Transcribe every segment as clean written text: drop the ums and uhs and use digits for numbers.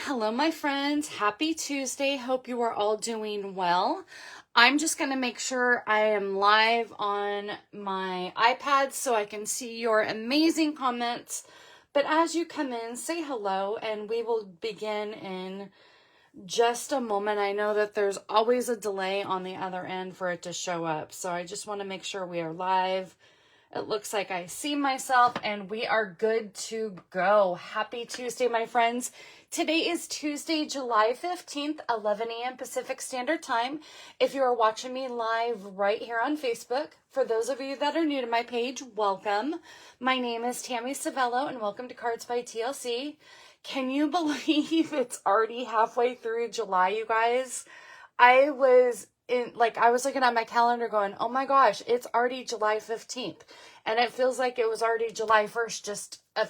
Hello, my friends. Happy Tuesday. Hope you are all doing well. I'm just going to make sure I am live on my iPad so I can see your amazing comments. But as you come in, say hello and we will begin in just a moment. I know that there's always a delay on the other end for it to show up. So I just want to make sure we are live. It looks like I see myself and we are good to go. Happy Tuesday, my friends. Today is Tuesday, July 15th, 11 a.m. Pacific Standard Time. If you are watching me live right here on Facebook, for those of you that are new to my page, welcome. My name is Tammy Civello and welcome to Cards by TLC. Can you believe it's already halfway through July, you guys? I was looking at my calendar going, oh my gosh, it's already July 15th. And it feels like it was already July 1st just a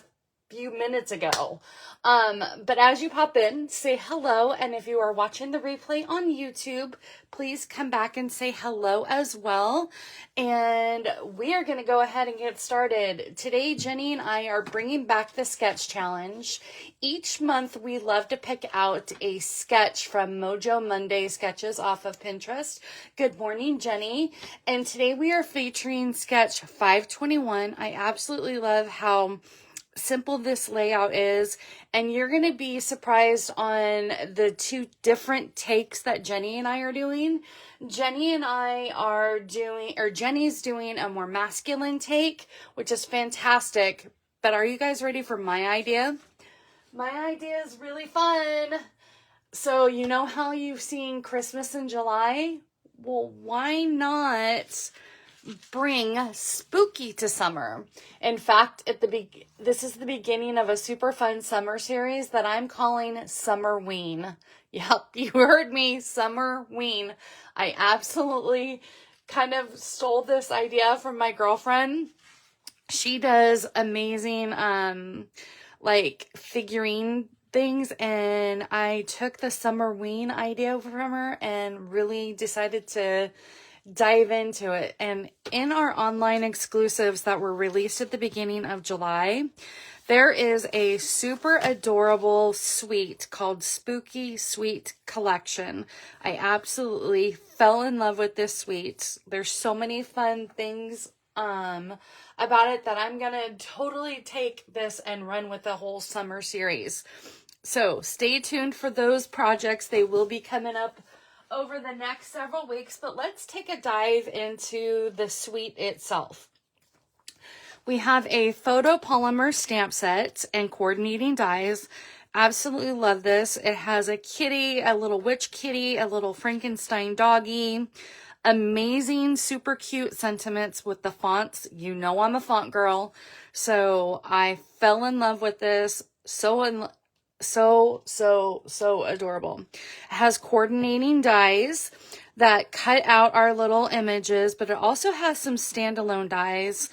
few minutes ago. But as you pop in, say hello. And if you are watching the replay on YouTube, please come back and say hello as well. And we are going to go ahead and get started. Today, Jenny and I are bringing back the sketch challenge. Each month, we love to pick out a sketch from Mojo Monday sketches off of Pinterest. Good morning, Jenny. And today we are featuring sketch 521. I absolutely love how simple this layout is, and you're going to be surprised on the two different takes that Jenny and I are doing. Jenny's doing a more masculine take, which is fantastic. But are you guys ready for my idea? My idea is really fun. So you know how you've seen Christmas in July? Well, why not bring spooky to summer? In fact, this is the beginning of a super fun summer series that I'm calling Summerween. Yep, you heard me, Summerween. I absolutely kind of stole this idea from my girlfriend. She does amazing figurine things, and I took the Summerween idea from her and really decided to dive into it. And in our online exclusives that were released at the beginning of July, there is a super adorable suite called Spooky Suite Collection. I absolutely fell in love with this suite. There's so many fun things about it that I'm gonna totally take this and run with the whole summer series. So stay tuned for those projects. They will be coming up over the next several weeks, but let's take a dive into the suite itself. We have a photopolymer stamp set and coordinating dies. Absolutely love this. It has a kitty, a little witch kitty, a little Frankenstein doggy. Amazing, super cute sentiments with the fonts. You know I'm a font girl, so I fell in love with this. So adorable. It has coordinating dies that cut out our little images, but it also has some standalone dies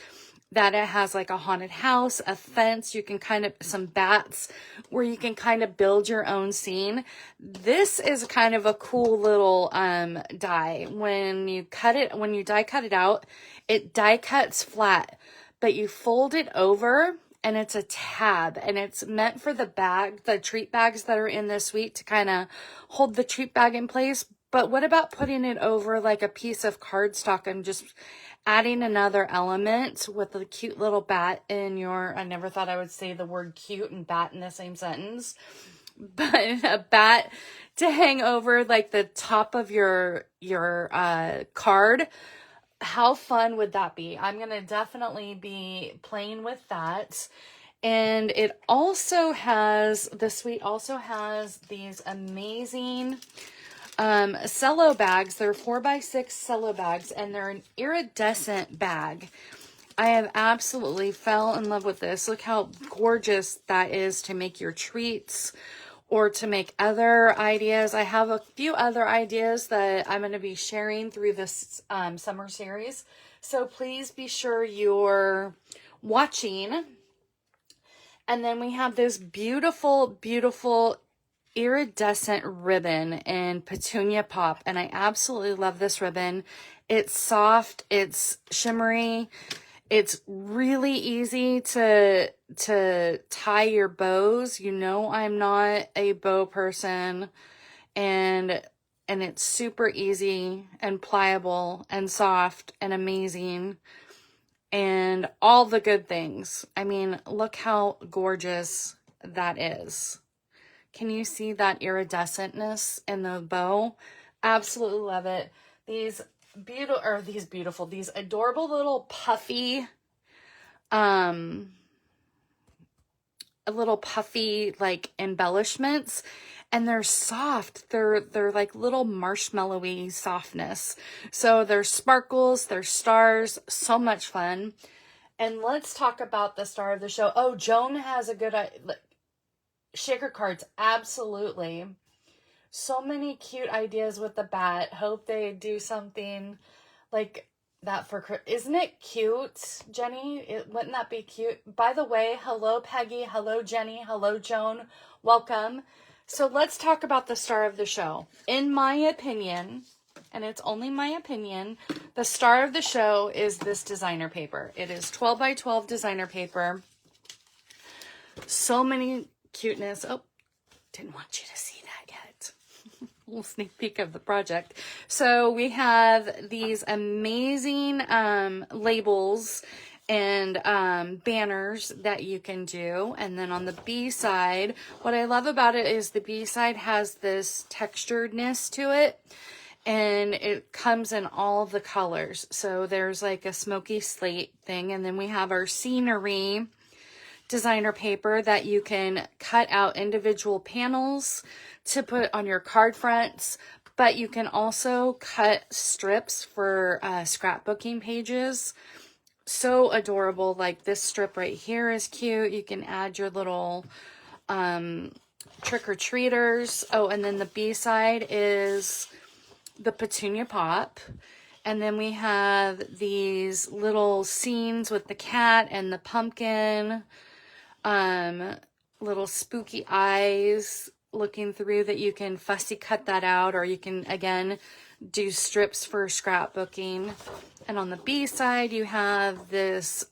that it has like a haunted house, a fence, you can some bats where you can kind of build your own scene. This is kind of a cool little die. When you die cut it out, it die cuts flat, but you fold it over and it's a tab, and it's meant for the treat bags that are in the suite to kind of hold the treat bag in place. But what about putting it over like a piece of cardstock and just adding another element with a cute little bat I never thought I would say the word cute and bat in the same sentence, but a bat to hang over like the top of your card. How fun would that be? I'm going to definitely be playing with that. And the suite also has these amazing cello bags. They're 4x6 cello bags, and they're an iridescent bag. I have absolutely fell in love with this. Look how gorgeous that is to make your treats or to make other ideas. I have a few other ideas that I'm going to be sharing through this summer series. So please be sure you're watching. And then we have this beautiful, beautiful iridescent ribbon in Petunia Pop. And I absolutely love this ribbon. It's soft. It's shimmery. It's really easy to tie your bows. You know, I'm not a bow person, and it's super easy and pliable and soft and amazing and all the good things. I mean, look how gorgeous that is. Can you see that iridescentness in the bow? Absolutely love it. These adorable little puffy, like embellishments, and they're soft. They're like little marshmallowy softness. So they're sparkles, they're stars, so much fun. And let's talk about the star of the show. Oh, Joan has a good shaker cards. Absolutely. So many cute ideas with the bat. Hope they do something like that for, isn't it cute, Jenny? Wouldn't that be cute? By the way, hello, Peggy. Hello, Jenny. Hello, Joan. Welcome. So let's talk about the star of the show. In my opinion, and it's only my opinion, the star of the show is this designer paper. It is 12 by 12 designer paper. So many cuteness. Oh, didn't want you to see that yet. A little sneak peek of the project. So we have these amazing labels and banners that you can do. And then on the B side, what I love about it is the B side has this texturedness to it. And it comes in all the colors. So there's like a smoky slate thing. And then we have our scenery designer paper that you can cut out individual panels to put on your card fronts. But you can also cut strips for scrapbooking pages. So adorable. Like this strip right here is cute. You can add your little trick-or-treaters. Oh, and then the B side is the petunia pop. And then we have these little scenes with the cat and the pumpkin, little spooky eyes looking through that you can fussy cut that out, or you can again do strips for scrapbooking. And on the B side you have this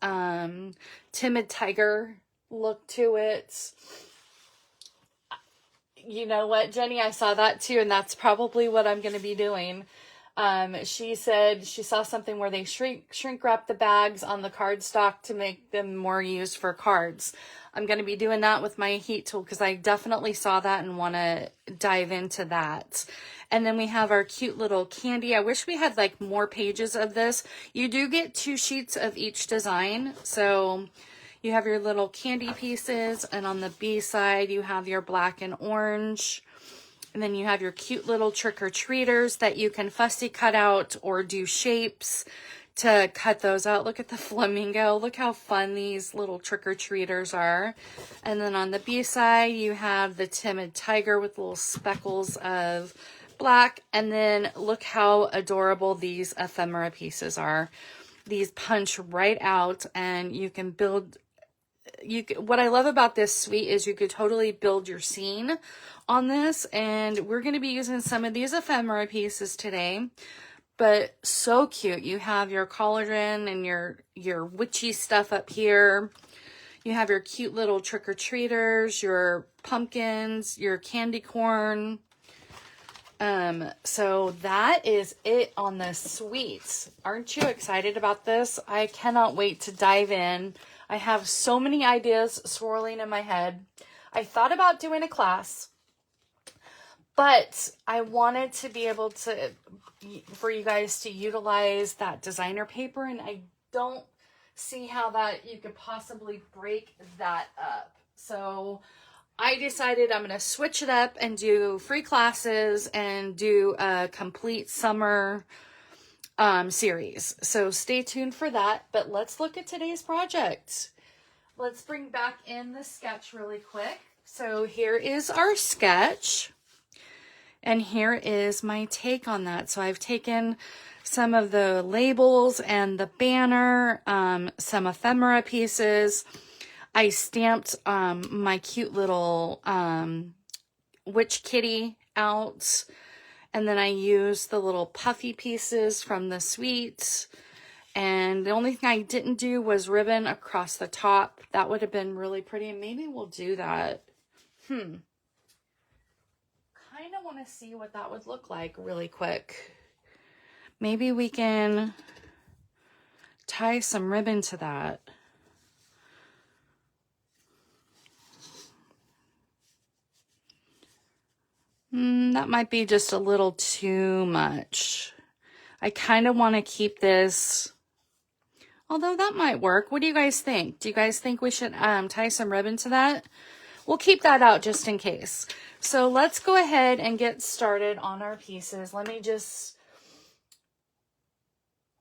timid tiger look to it. You know what, Jenny? I saw that too, and that's probably what I'm going to be doing. She said she saw something where they shrink wrap the bags on the cardstock to make them more used for cards. I'm going to be doing that with my heat tool because I definitely saw that and want to dive into that. And then we have our cute little candy. I wish we had like more pages of this. You do get 2 sheets of each design. So you have your little candy pieces, and on the B side, you have your black and orange. And then you have your cute little trick-or-treaters that you can fussy cut out or do shapes to cut those out. Look at the flamingo. Look how fun these little trick-or-treaters are. And then on the B side, you have the timid tiger with little speckles of black. And then look how adorable these ephemera pieces are. These punch right out, and you can build... What I love about this suite is you could totally build your scene on this, and we're going to be using some of these ephemera pieces today, but so cute. You have your cauldron and your witchy stuff up here. You have your cute little trick-or-treaters, your pumpkins, your candy corn. So that is it on the suites. Aren't you excited about this? I cannot wait to dive in. I have so many ideas swirling in my head. I thought about doing a class, but I wanted to be able to, for you guys to utilize that designer paper, and I don't see how that you could possibly break that up. So I decided I'm going to switch it up and do free classes and do a complete summer series. So stay tuned for that. But let's look at today's project. Let's bring back in the sketch really quick. So here is our sketch. And here is my take on that. So I've taken some of the labels and the banner, some ephemera pieces. I stamped my cute little witch kitty out. And then I used the little puffy pieces from the suite. And the only thing I didn't do was ribbon across the top. That would have been really pretty. Maybe we'll do that. Kind of want to see what that would look like really quick. Maybe we can tie some ribbon to that. That might be just a little too much. I kind of want to keep this, although that might work. What do you guys think? Do you guys think we should tie some ribbon to that? We'll keep that out just in case. So let's go ahead and get started on our pieces. Let me just,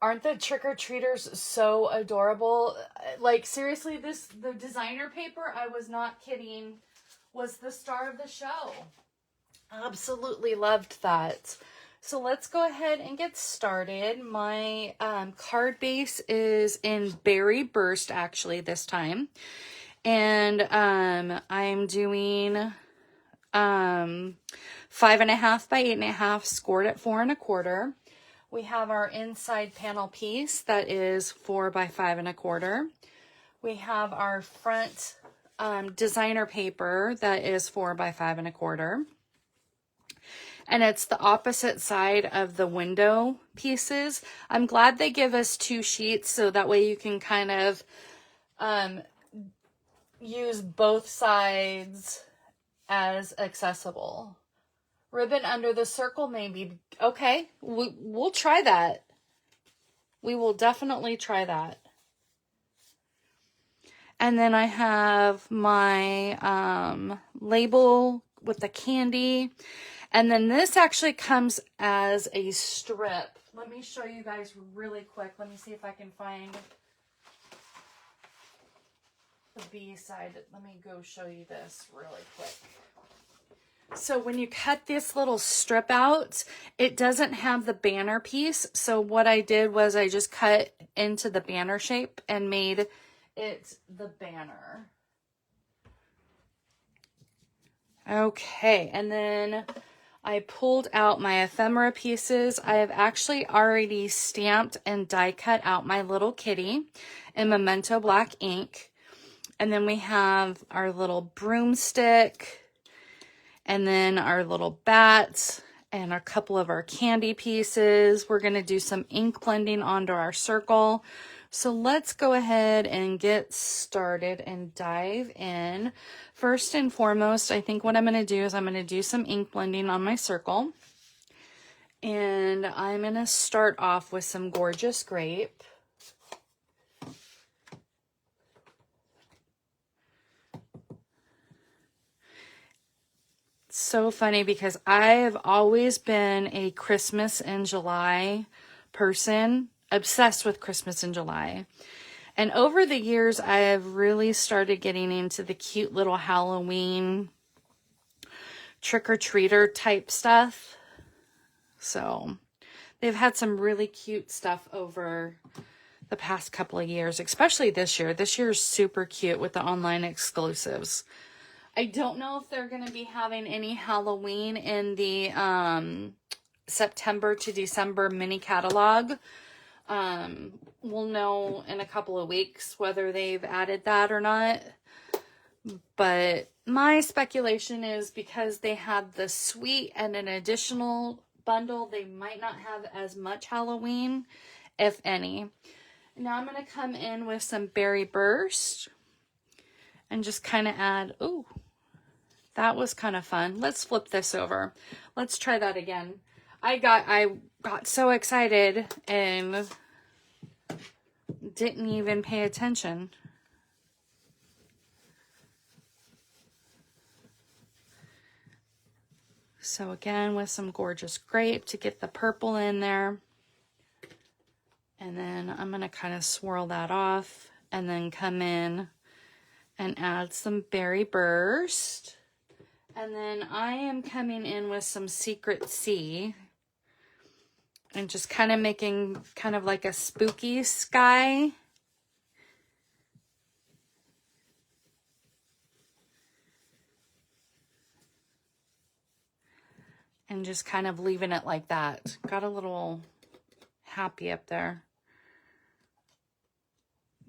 aren't the trick-or-treaters so adorable? Like seriously, the designer paper, I was not kidding, was the star of the show. Absolutely loved that. So let's go ahead and get started. My card base is in Berry Burst actually this time. And I'm doing 5.5 by 8.5 scored at 4 1/4. We have our inside panel piece that is 4 by 5 1/4. We have our front designer paper that is 4 by 5 1/4. And it's the opposite side of the window pieces. I'm glad they give us 2 sheets so that way you can kind of use both sides as accessible. Ribbon under the circle maybe. Okay, we'll try that. We will definitely try that. And then I have my label with the candy. And then this actually comes as a strip. Let me show you guys really quick. Let me see if I can find the B side. Let me go show you this really quick. So when you cut this little strip out, it doesn't have the banner piece. So what I did was I just cut into the banner shape and made it the banner. Okay, and then I pulled out my ephemera pieces. I have actually already stamped and die cut out my little kitty in Memento Black ink. And then we have our little broomstick, and then our little bat, and a couple of our candy pieces. We're going to do some ink blending onto our circle. So let's go ahead and get started and dive in. First and foremost, I think what I'm going to do is I'm going to do some ink blending on my circle. And I'm going to start off with some Gorgeous Grape. So funny because I have always been a Christmas in July person, obsessed with Christmas in July. And over the years, I have really started getting into the cute little Halloween trick-or-treater type stuff. So they've had some really cute stuff over the past couple of years, especially this year. This year is super cute with the online exclusives. I don't know if they're going to be having any Halloween in the September to December mini catalog. We'll know in a couple of weeks whether they've added that or not. But my speculation is because they had the suite and an additional bundle, they might not have as much Halloween, if any. Now I'm going to come in with some Berry Burst and just kind of add, ooh, that was kind of fun. Let's flip this over. Let's try that again. I got so excited and didn't even pay attention. So again, with some Gorgeous Grape to get the purple in there. And then I'm going to kind of swirl that off and then come in and add some Berry Burst. And then I am coming in with some Secret Sea and just kind of making kind of like a spooky sky. And just kind of leaving it like that. Got a little happy up there.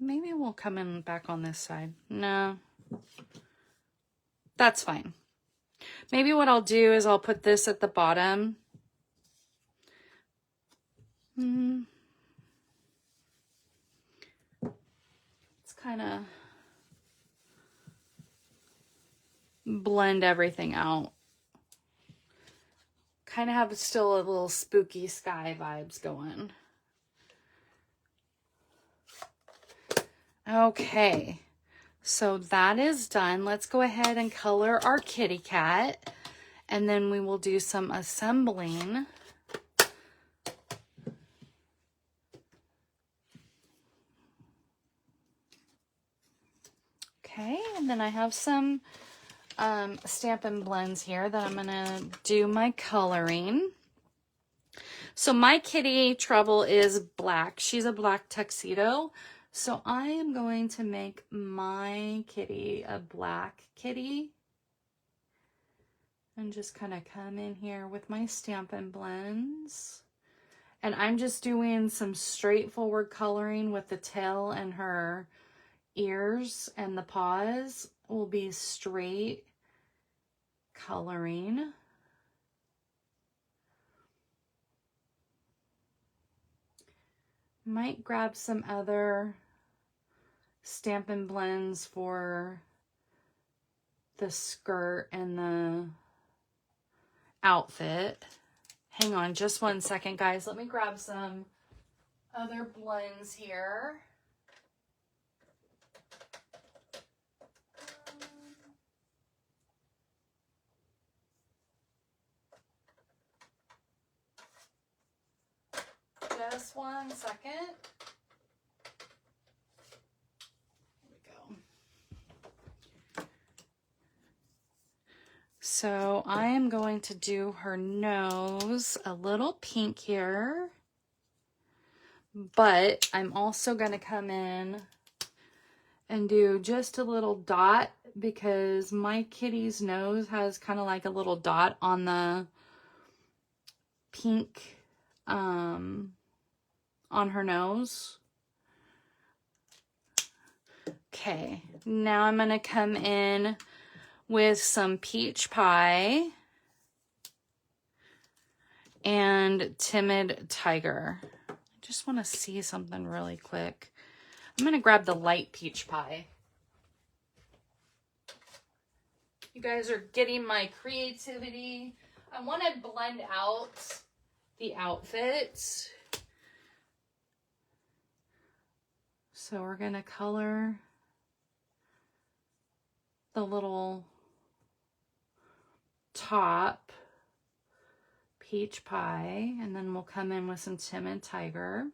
Maybe we'll come in back on this side. No, that's fine. Maybe what I'll do is I'll put this at the bottom. It's kind of blend everything out. Kind of have still a little spooky sky vibes going. Okay, so that is done. Let's go ahead and color our kitty cat, and then we will do some assembling. Okay, and then I have some Stampin' Blends here that I'm gonna do my coloring. So my kitty Trouble is black. She's a black tuxedo. So I am going to make my kitty a black kitty. And just kind of come in here with my Stampin' Blends. And I'm just doing some straightforward coloring with the tail and her ears, and the paws will be straight coloring. Might grab some other Stampin' Blends for the skirt and the outfit. Hang on just one second, guys. Let me grab some other blends here. Just one second. There we go. So I am going to do her nose a little pink here, but I'm also going to come in and do just a little dot, because my kitty's nose has kind of like a little dot on the pink on her nose. Okay, now I'm going to come in with some peach pie and timid tiger. I just want to see something really quick. I'm going to grab the light peach pie. You guys are getting my creativity. I want to blend out the outfits. So we're going to color the little top peach pie, and then we'll come in with some timid tiger.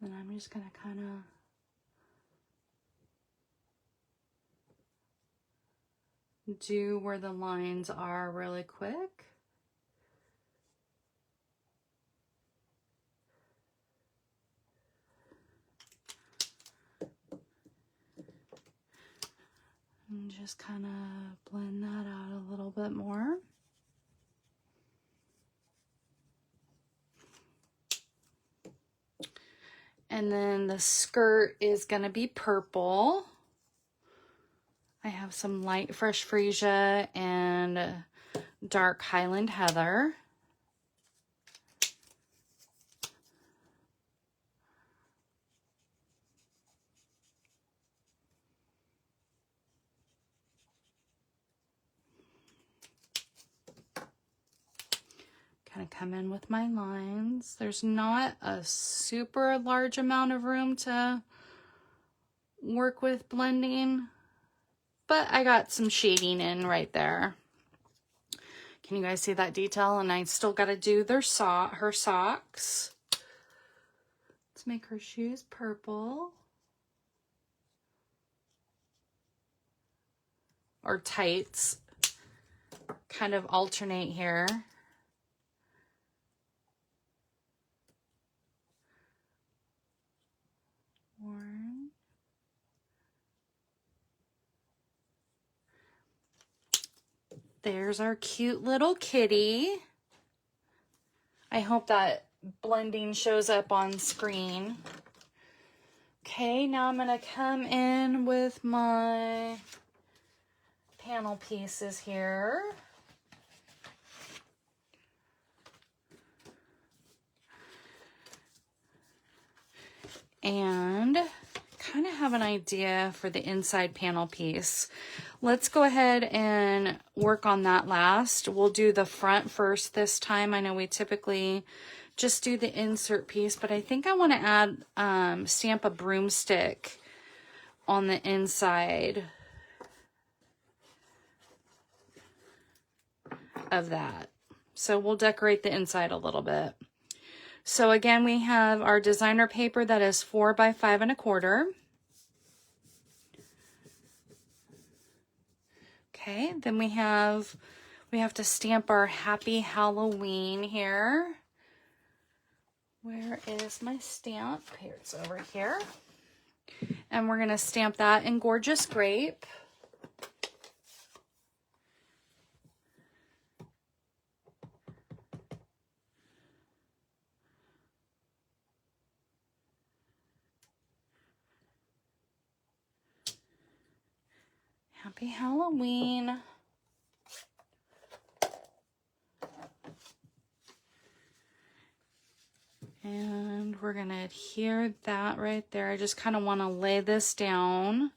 And I'm just going to kind of do where the lines are really quick. And just kind of blend that out a little bit more. And then the skirt is going to be purple. I have some light fresh freesia and dark Highland heather. Kind of come in with my lines. There's not a super large amount of room to work with blending, but I got some shading in right there. Can you guys see that detail? And I still got to do her socks. Let's make her shoes purple. Or tights. Kind of alternate here. One. There's our cute little kitty. I hope that blending shows up on screen. Okay, now I'm going to come in with my panel pieces here. And kind of have an idea for the inside panel piece. Let's go ahead and work on that last. We'll do the front first this time. I know we typically just do the insert piece, but I think I want to add, stamp a broomstick on the inside of that. So we'll decorate the inside a little bit. So again, we have our designer paper that is 4 by 5 1/4. Okay, then we have to stamp our Happy Halloween here. Where is my stamp? Here, it's over here. And we're gonna stamp that in Gorgeous Grape. Happy Halloween. And we're going to adhere that right there. I just kind of want to lay this down.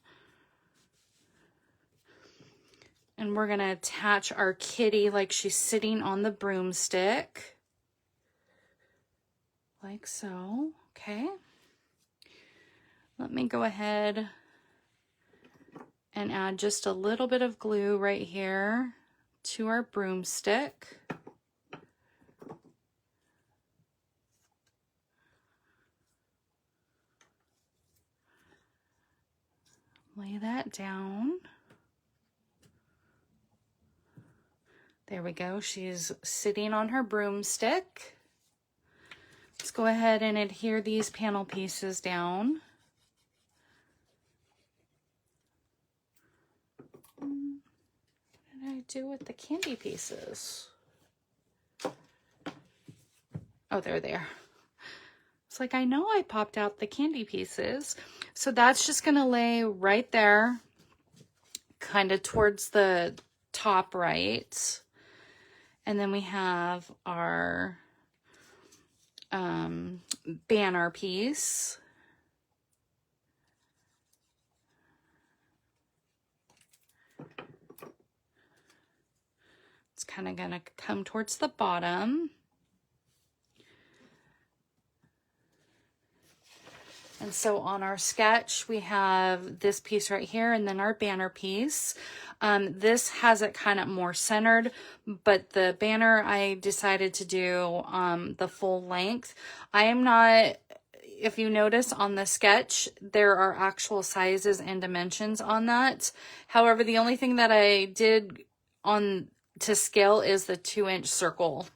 And we're going to attach our kitty like she's sitting on the broomstick. Like so. Okay. Let me go ahead and add just a little bit of glue right here to our broomstick. Lay that down. There we go. She's sitting on her broomstick. Let's go ahead and adhere these panel pieces down. What did I do with the candy pieces? Oh, they're there. It's like, I know I popped out the candy pieces. So that's just going to lay right there, kind of towards the top right. And then we have our banner piece. It's kind of going to come towards the bottom. And so on our sketch, we have this piece right here and then our banner piece. This has it kind of more centered, but the banner I decided to do the full length. I am not, if you notice on the sketch, there are actual sizes and dimensions on that. However, the only thing that I did on to scale is the 2-inch circle.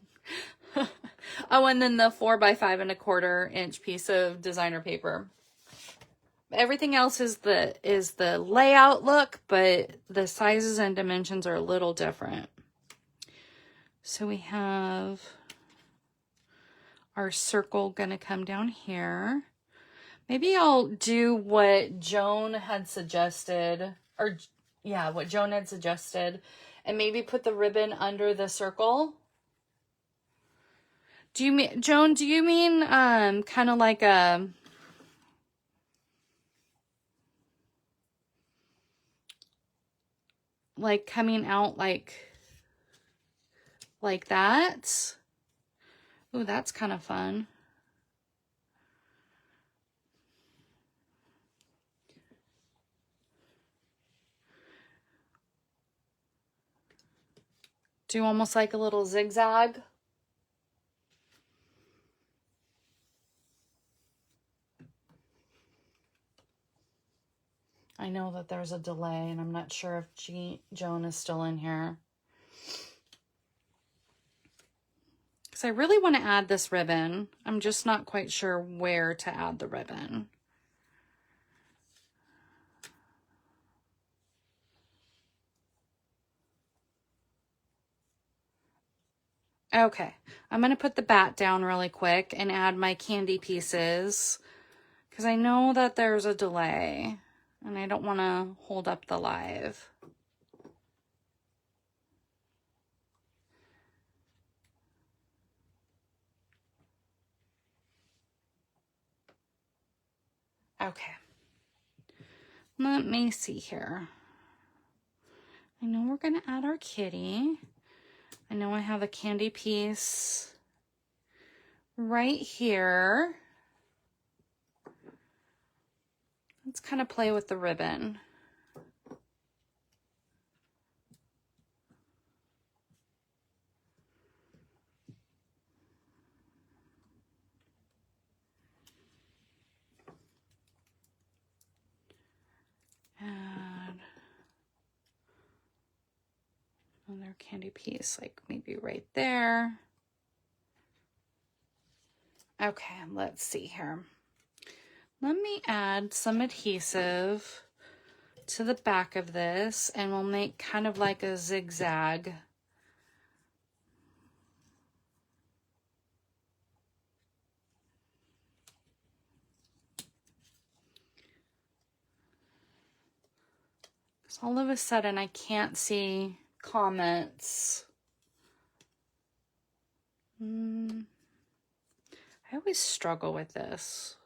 Oh, and then the 4 by 5 1/4 inch piece of designer paper. Everything else is the layout look, but the sizes and dimensions are a little different. So we have our circle gonna come down here. Maybe I'll do what Joan had suggested, or yeah, what Joan had suggested, and maybe put the ribbon under the circle. Do you mean, Joan, do you mean kind of like a coming out like that? Ooh, that's kind of fun. Do almost like a little zigzag. I know that there's a delay, and I'm not sure if Joan is still in here. Because I really want to add this ribbon. I'm just not quite sure where to add the ribbon. Okay, I'm going to put the bat down really quick and add my candy pieces because I know that there's a delay and I don't want to hold up the live. Okay, let me see here. I know we're going to add our kitty. I know I have a candy piece right here. Let's kind of play with the ribbon. Add another candy piece, like maybe right there. Okay, let's see here. Let me add some adhesive to the back of this and we'll make kind of like a zigzag. So all of a sudden I can't see comments. I always struggle with this.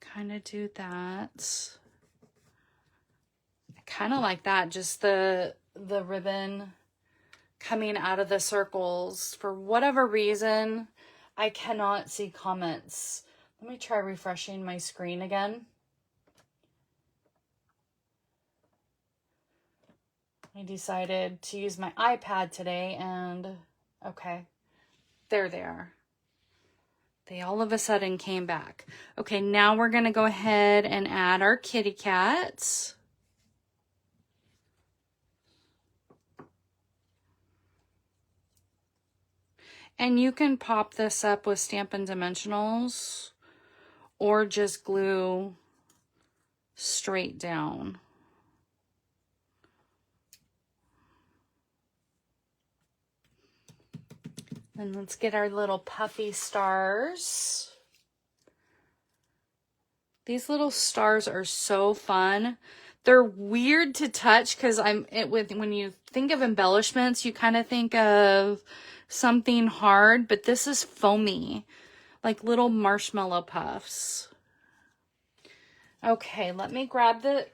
Kind of do that. I kind of like that, just the ribbon coming out of the circles. For whatever reason, I cannot see comments. Let me try refreshing my screen again. I decided to use my iPad today and okay, there they are. They all of a sudden came back. Okay, now we're gonna go ahead and add our kitty cats. And you can pop this up with Stampin' Dimensionals or just glue straight down. And let's get our little puffy stars. These little stars are so fun. They're weird to touch because when you think of embellishments, you kind of think of something hard, but this is foamy, like little marshmallow puffs. Okay, let me grab the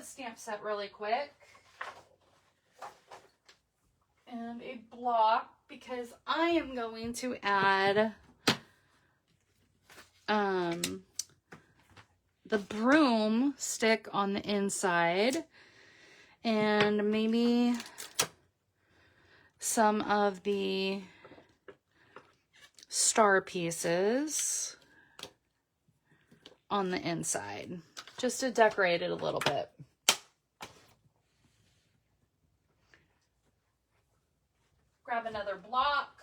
stamp set really quick. And a block, because I am going to add the broom stick on the inside and maybe some of the star pieces on the inside just to decorate it a little bit. Grab another block.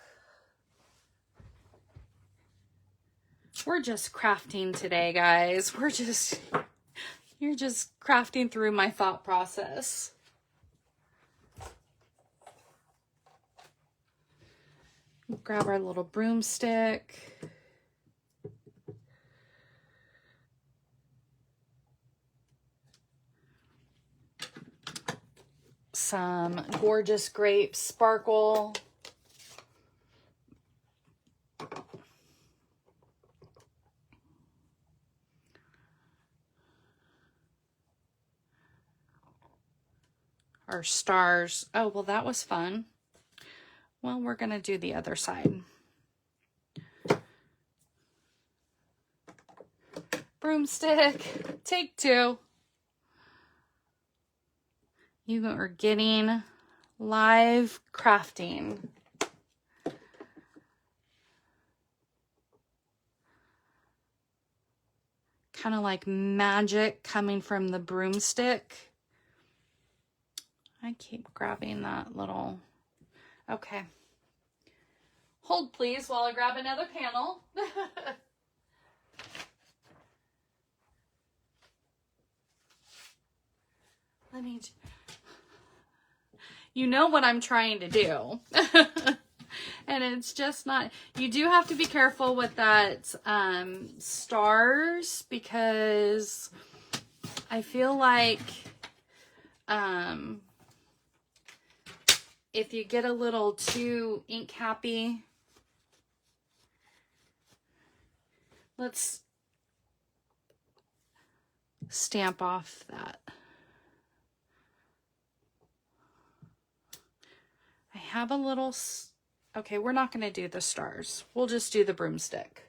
We're just crafting today, guys. You're just crafting through my thought process. Grab our little broomstick. Some gorgeous grape sparkle. Our stars. Oh, well, that was fun. Well, we're going to do the other side. Broomstick, take two. You are getting live crafting. kind of like magic coming from the broomstick. I keep grabbing that little, okay. Hold please while I grab another panel. Let me, you know what I'm trying to do. And it's just not, you do have to be careful with that stars, because I feel like if you get a little too ink happy, let's stamp off that. I have a little, okay, we're not going to do the stars. We'll just do the broomstick.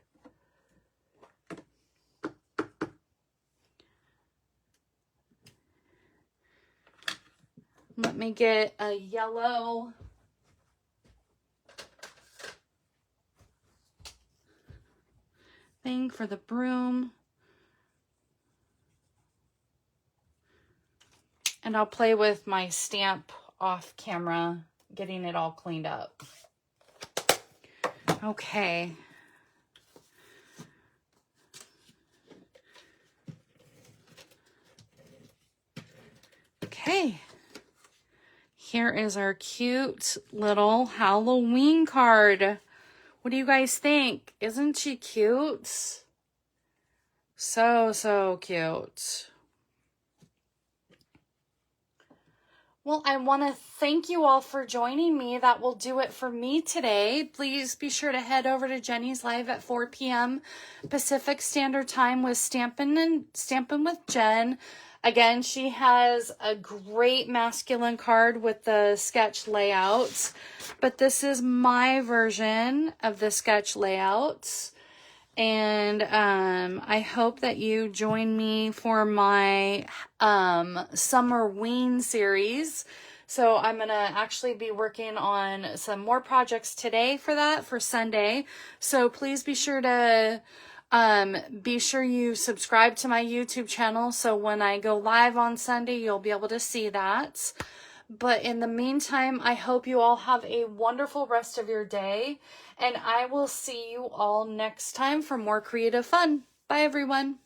Let me get a yellow thing for the broom. And I'll play with my stamp off camera, getting it all cleaned up. Okay. Okay. Here is our cute little Halloween card. What do you guys think? Isn't she cute? So cute. Well, I want to thank you all for joining me. That will do it for me today. Please be sure to head over to Jennie's Live at 4 p.m. Pacific Standard Time with Stampin' with Jen. Again, she has a great masculine card with the sketch layouts, but this is my version of the sketch layouts. And I hope that you join me for my summer ween series. So I'm going to actually be working on some more projects today for that, for Sunday. So please be sure to you subscribe to my YouTube channel, so when I go live on Sunday, you'll be able to see that. But in the meantime, I hope you all have a wonderful rest of your day, and I will see you all next time for more creative fun. Bye, everyone.